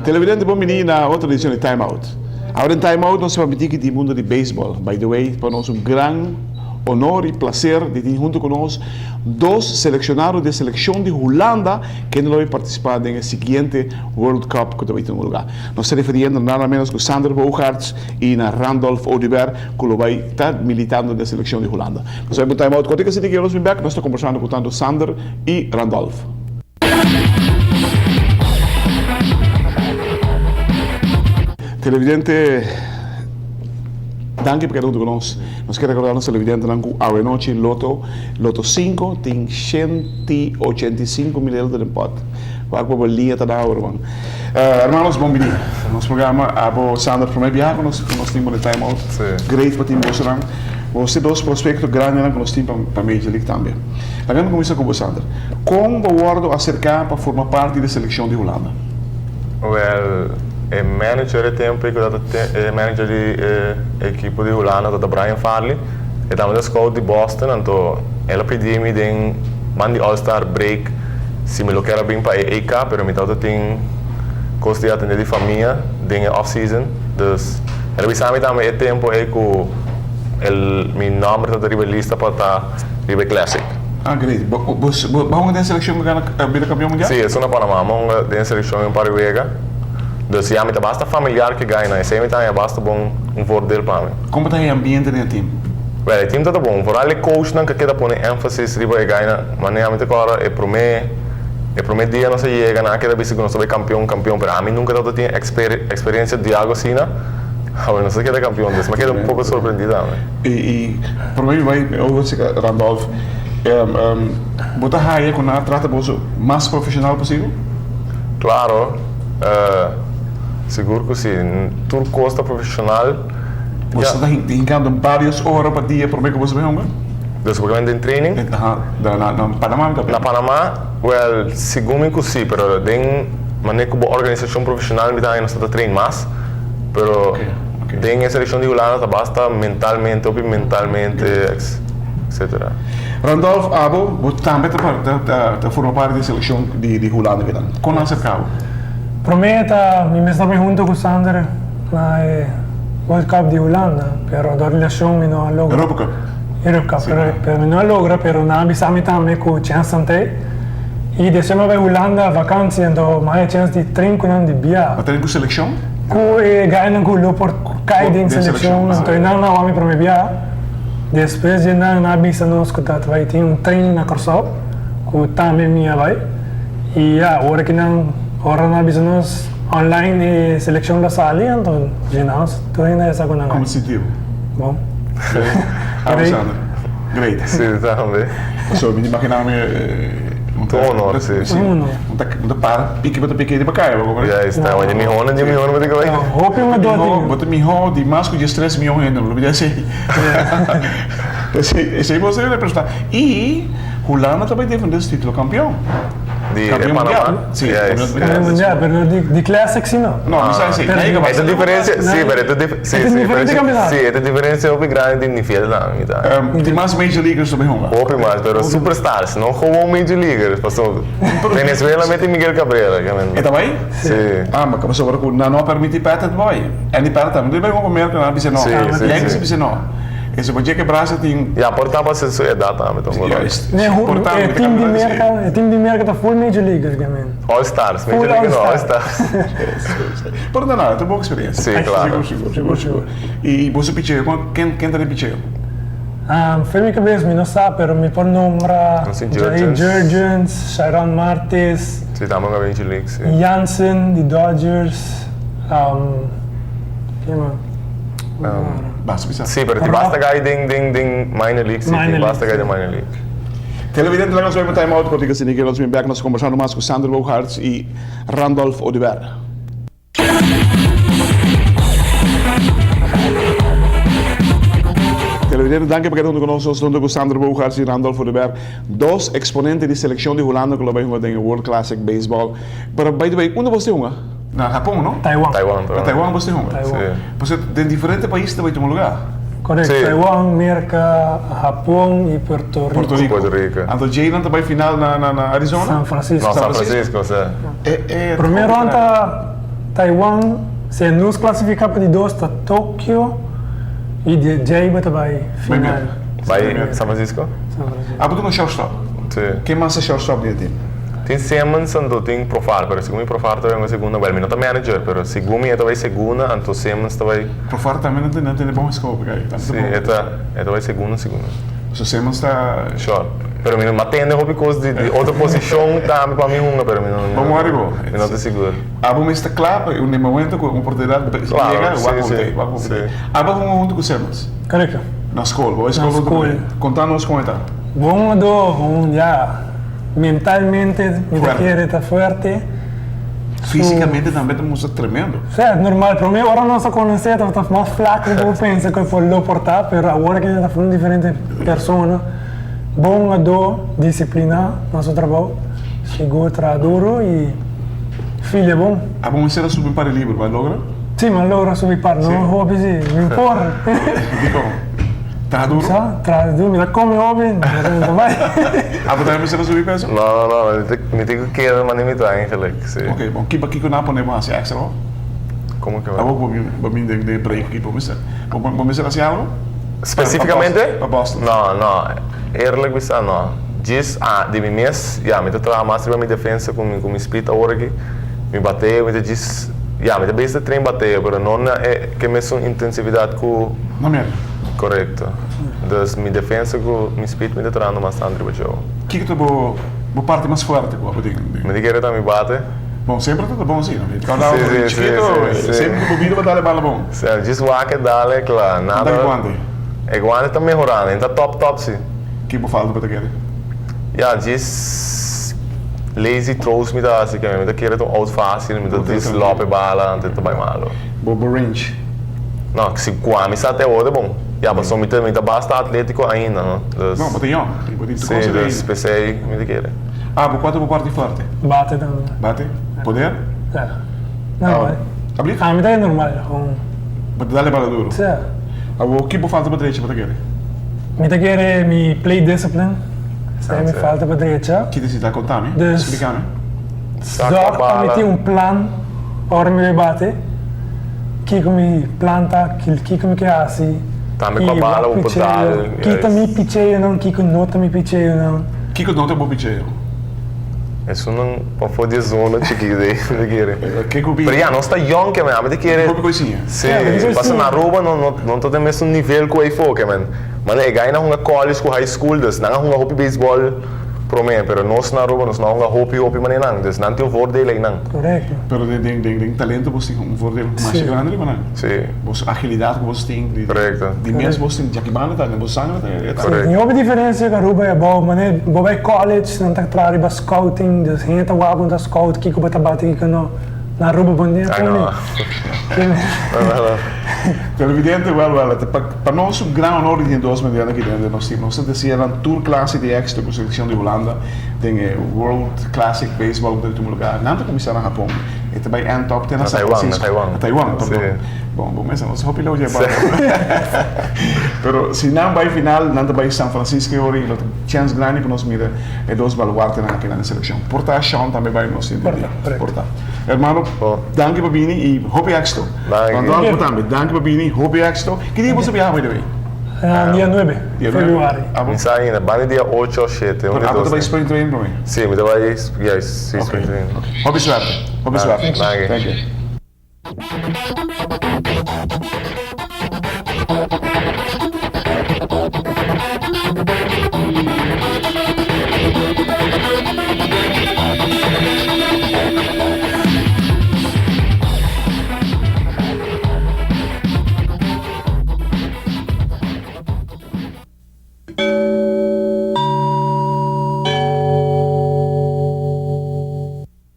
Televidente, bom menino na outra edição de Time Out. Agora em Time Out nós vamos pedir do mundo de beisebol. By the way, para nós grande honor e prazer de ter junto conosco dois selecionados da seleção de Holanda que não vai participar no seguinte World Cup que vai ter no lugar. Nós estamos referindo nada menos que Sander Bogaerts e na Randolph Odubert que vai estar militando na seleção de Holanda. Nós vamos Time Out. Quando você tem que ir nós estamos conversando com tanto Sander e Randolph. Televidente, danke por cada conosco. Nós queremos recordar aos televidentes que a noite Loto 5 tem 185 mil euros de pot. Qual é a linha da hora, mano? Hermanos, bom dia. Nosso programa, a Sander, para mim, nós temos um time out. Great para o time Bosserang. Você dois prospectos grandes que nós temos para a Major League também. Vamos começar com o Sander. Como o Wardo acercar para formar parte da seleção de Holanda? Well, o manager é tempo que o manager de equipe de Holanda, da Brian Farley, e também da scout de Boston, então ela pediu me de mandar All-Star break, se me lo quero bem para EK, mas me todo tem custo de atender de família, de off-season, então ela me sabe também é tempo que o meu nome está na lista para estar River Classic. Ah, great. Vamos ter seleção que ganha a campeão mundial? Sim, sou na Panamá, vamos ter seleção em Paraguai. Dus ja, met basta familiar que ganha, e sempre tem basta bom voordeel para mim. Como está o ambiente no time? Well, o time está bom, vooral o coach não quer pôr ênfase riba e ganha, mas nem a mim agora é para mim dia não se chega, não quer dizer que não sou campeão, para a mim nunca eu tinha experiência de algo assim, não sei que é campeão, mas quero um pouco surpreendido. E para mim vai, eu vou dizer Randolph, botar raia com a trata o mais profissional possível? Claro. Seguro que sim, tudo custa profissional. Você está brincando várias horas por dia para ver que você vai jogar? Desde em training? Na Panamá também? Na Panamá, well, segundo que sim, mas tem maneira que a organização profissional me dá não está treino mais, mas tem a seleção de Holanda basta mentalmente, etc. Randolph Abo, você também forma parte da seleção de Holanda, como não acercava? Prometa, mi estava junto com o Sander na World Cup de Holanda, pero a relação me não logra. Europa Cup? Europa Cup, pero me não logra, pero na avisame também com o chance ante. E decema vai Holanda vakantie, então mais chance de treino com de bia. Mas treino com seleção? Com ganha com o por cair de seleção, então não há me para me bia. Depois de na avisa nos que vai ter treino na Corsop, com também minha vai. E a hora que não Ora na business online e seleção da sala, então ginásio, tu ainda é essa coisa. Como se sentiu? Bom. Alexandre, great. Sim, também. Só me imaginava honor, sim. Não para, pique de bacana, vou já está, mas me honra, mas digo aí. Roupa uma dor. Bota me honra de máscara de estresse me honra ainda, não me dá assim. Esse aí você vai prestar. E Holanda também defendeu esse título campeão. De Panamá? Sim, mundial, pero de Classic sim não. Não, não sei, essa diferença, sim, mas essa diferença é grande de nível lá, tem mais Major Leaguers também, não? Pouco mais, mas superstars, não como Major Leaguers, passou. Venezuela mete Miguel Cabrera, é também? Sim. Ah, mas como agora não permite patent boy, é de patent, não deve comer que não precisa não, é que se precisa não. Esse podia que Brasil tem. Já portar para ser sociedade também, então. É time de merda full Major Leaguers, também. All Stars, Major League não, All Stars. Por nada, tem boa experiência. Sim, claro. Seguro. E você picheu, quem está de picheu? Foi minha cabeça, não sabe, pero me por nombrar Jay Jurgens, Sharon Martes, Sim, também na Major League, sim. Jansen, de Dodgers, quem mais? Sim, mas basta ganhar de minor league, sim, basta ganhar de minor league. Televidente, nós vamos time out, porque assim que nós vamos back, nós conversando mais com Sander Bogaerts e Randolph Odubert. Televidente, danke por quedando conosco. Estou com Sandro Bogarts e Randolfo de Berg, dos exponentes de seleção de Holanda que vai jogar em World Classic Baseball. Pero, by the way, onde você joga? Na Japão, não? Taiwan. Na Taiwan você joga? Taiwan. Você tem diferentes países também tem um lugar? Correto. Sim. Taiwan, América, Japão e Puerto Rico. Puerto Rico. Então, Jalen também final na Arizona? San Francisco. No, San Francisco, sì. Primeiro ano tá Taiwan, se nos classificar para de dois tá Tóquio e de Jaiba também final. Vai San Francisco? San Francisco. Ah, porque no shortstop. Sì. Quem mais é shortstop dele? Tem Simmons e tem Profar, pero segundo Profar também é uma segunda, well, não tá manager, pero segundo é também segunda, então Simmons também. Profar também não tem bom scope, cara. Sim, é também segunda. So Simmons está... Sure. Pero mi não atende hobby coisa de outra posição também para mim uma, pero não. Vamos lá, Rigo. Não te seguro. Ah, vamos estar claro, no momento com a oportunidade de chegar, vamos sim. Ah, vamos junto com Simmons. Correto. Na escola, a escola. escola. Conta-nos como está. Bom já mentalmente me quer estar forte. Fisicamente também estamos tremendo. Certo, normal. Para mim agora não se conhece, está mais flaco do que eu penso que foi lo portar, mas agora que está falando diferente pessoa, bom disciplina nosso trabalho, chegou a duro e filho é bom. Ah, vamos ser a subir para o livro, vai logra? Sim, mas logra subir para não hobby, não importa. Digo, está duro? Traz duro, me dá come hobby, não vai. Ah, podemos ser a subir peso? Não, me tenho que querer uma limitação, eigenlijk. Ok, bom, aqui que não podemos fazer extra, não? Como que Ah, vou mim de break aqui, vamos ser. Vamos ser assim algo? Specificamente? Para Boston. Não. Eerlijk gezegd, não. Diz, de mim mês, me trabalho mais para minha defesa com meu split agora aqui. Me bater, me diz, me basta treino bater, mas não é que me são intensividade com. Não mesmo. Correto. Dus minha defesa com meu split me trabalhando bastante para o jogo. Que tu vou parte mais forte, vou dizer. Me quer também bater. Bom, sempre tudo bom assim, não? Cada Sim. sempre bobina para dar bala bom. Diz o que dá, claro. Nada. É guante está melhorando, está top sim. Que vou falar para aquele? Diz lazy throws me dá assim, que me dá querer tão out fácil, me dá deslope bala, não tem bem malo. Bobo range. Não, que se quame está até hoje é bom. Mas só me tá basta atlético ainda, não? Não, mas tem ó, sim, dus PC me dá querer. Ah, vou quanto vou parte forte? Bate também. Bate? Poder? É. Não, vai. Abrir? Ah, me dá normal. Para dar bala duro. Certo. Ah, o que vou falta para direita para aquele? Me dá querer me play discipline. Sai me falta para direita. Que decide contar-me? Dus- Explicar-me. Só para ter plano, ora me bate. Que me planta, que me quer assim. Também com a bala, o portal. Que me picheio não, que não me picheio não. Que não tem bom picheio? Isso não pode de zona chiquinho daí, me querer. Que que Pero não está young, que me querer. Boa coisinha. Sim, coisinha. passa na rua, não está no mesmo nível que o foco, man. Mas é ganha na college, com high school, dus não é hobby baseball pro mim, pero nós na rua, nós não é hobby, mas não, dus não tem o voordeel aí não. Correto. Pero de talento você tem voordeel mais grande, mas não. Sim, Você agilidade que você tem, correto. de mesmo você tem jaquibana, tá, você sangue, tá. Correto. Não houve diferença que a Ruba é bom, mas bom é college, não está claro, é scouting, dus gente wabon da scout, que o bate que não na Ruba bom dia. Ai não. Televidente, para nós um grande honor de endorsement aqui dentro do nosso time. Nós temos a Tour Classic de Extra com a seleção de Holanda, tem World Classic Baseball em último lugar. Não começar no Japão, e também é top tem na Taiwan, perdão. Bom, mas nós vamos lá hoje Pero se não vai final, não vai São Francisco hoje, nós chance grande para nós mira e dois baluartes na seleção. Porta Sean também vai nós porta. Hermano, danke por vir e hope extra. Danke por vir, hope extra. Que dia você viaja, by the way? Dia 9 de fevereiro. Isso ainda, vai no dia 8 ou 7. Você vai sprint training para mim? Sim, mas vai sprint training. Hope suerte. Danke. Thank you.